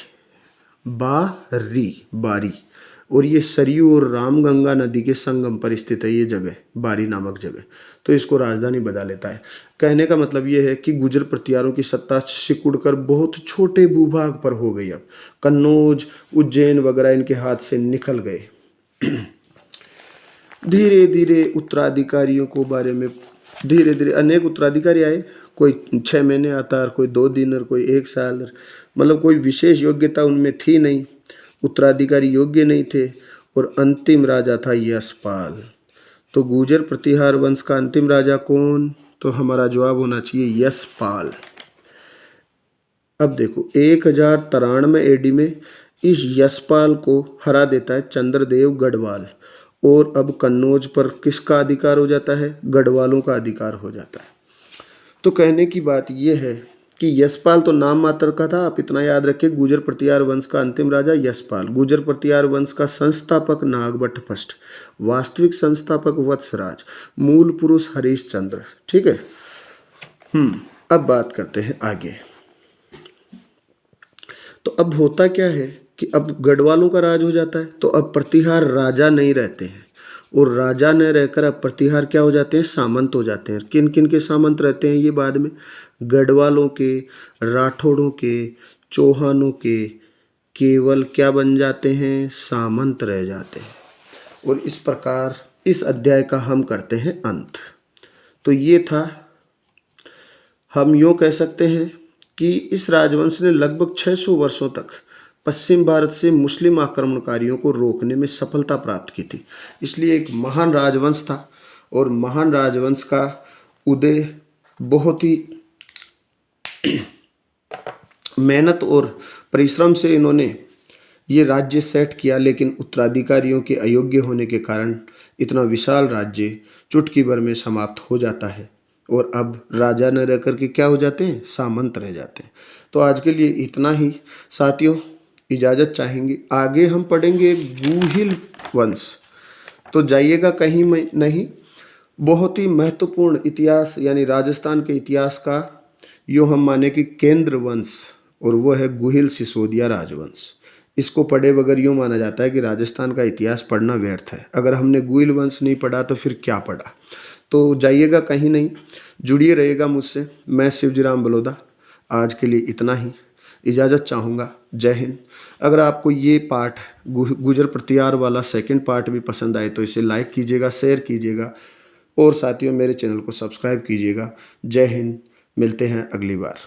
और ये सरयू और रामगंगा नदी के संगम पर स्थित है ये जगह, बारी नामक जगह। तो इसको राजधानी बना लेता है। कहने का मतलब ये है कि गुर्जर प्रतिहारों की सत्ता सिकुड़कर बहुत छोटे भूभाग पर हो गई। अब कन्नौज, उज्जैन वगैरह इनके हाथ से निकल गए। धीरे धीरे उत्तराधिकारियों को बारे में धीरे धीरे अनेक उत्तराधिकारी आए, कोई 6 महीने आता है, कोई 2 दिन और कोई 1 साल, मतलब कोई विशेष योग्यता उनमें थी नहीं, उत्तराधिकारी योग्य नहीं थे। और अंतिम राजा था यशपाल। तो गुर्जर प्रतिहार वंश का अंतिम राजा कौन, तो हमारा जवाब होना चाहिए यशपाल। अब देखो 1093 एडी में इस यशपाल को हरा देता है चंद्रदेव गढ़वाल, और अब कन्नौज पर किसका अधिकार हो जाता है, गढ़वालों का अधिकार हो जाता है। तो कहने की बात यह है कि यशपाल तो नाम मात्र का था, आप इतना याद रखिए, गुर्जर प्रतिहार वंश का अंतिम राजा यशपाल। गुर्जर प्रतिहार वंश का संस्थापक नागभट्ट फर्स्ट, वास्तविक संस्थापक वत्सराज, मूल पुरुष हरिश्चंद्र। ठीक है। अब बात करते हैं आगे। तो अब होता क्या है कि अब गढ़वालों का राज हो जाता है, तो अब प्रतिहार राजा नहीं रहते हैं, और राजा न रहकर अब प्रतिहार क्या हो जाते हैं, सामंत हो जाते हैं। किन किन के सामंत रहते हैं ये बाद में, गढ़वालों के, राठौड़ों के, चौहानों के, केवल क्या बन जाते हैं, सामंत रह जाते हैं। और इस प्रकार इस अध्याय का हम करते हैं अंत। तो ये था, हम यूँ कह सकते हैं कि इस राजवंश ने लगभग 600 वर्षों तक पश्चिम भारत से मुस्लिम आक्रमणकारियों को रोकने में सफलता प्राप्त की थी। इसलिए एक महान राजवंश था, और महान राजवंश का उदय बहुत ही मेहनत और परिश्रम से इन्होंने ये राज्य सेट किया, लेकिन उत्तराधिकारियों के अयोग्य होने के कारण इतना विशाल राज्य चुटकी भर में समाप्त हो जाता है और अब राजा न रह करके क्या हो जाते हैं, सामंत रह जाते हैं। तो आज के लिए इतना ही साथियों, इजाज़त चाहेंगे। आगे हम पढ़ेंगे गुहिल वंश। तो जाइएगा कहीं नहीं, बहुत ही महत्वपूर्ण इतिहास यानी राजस्थान के इतिहास का यूँ हम माने कि केंद्र वंश, और वो है गुहिल सिसोदिया राजवंश। इसको पढ़े बगैर यूँ माना जाता है कि राजस्थान का इतिहास पढ़ना व्यर्थ है। अगर हमने गुहिल वंश नहीं पढ़ा तो फिर क्या पढ़ा। तो जाइएगा कहीं नहीं, जुड़िए रहिएगा मुझसे। मैं शिवजीराम बलौदा। आज के लिए इतना ही, इजाज़त चाहूँगा। जय हिंद। अगर आपको ये पार्ट गुजर प्रतिहार वाला सेकंड पार्ट भी पसंद आए तो इसे लाइक कीजिएगा, शेयर कीजिएगा और साथियों मेरे चैनल को सब्सक्राइब कीजिएगा। जय हिंद। मिलते हैं अगली बार।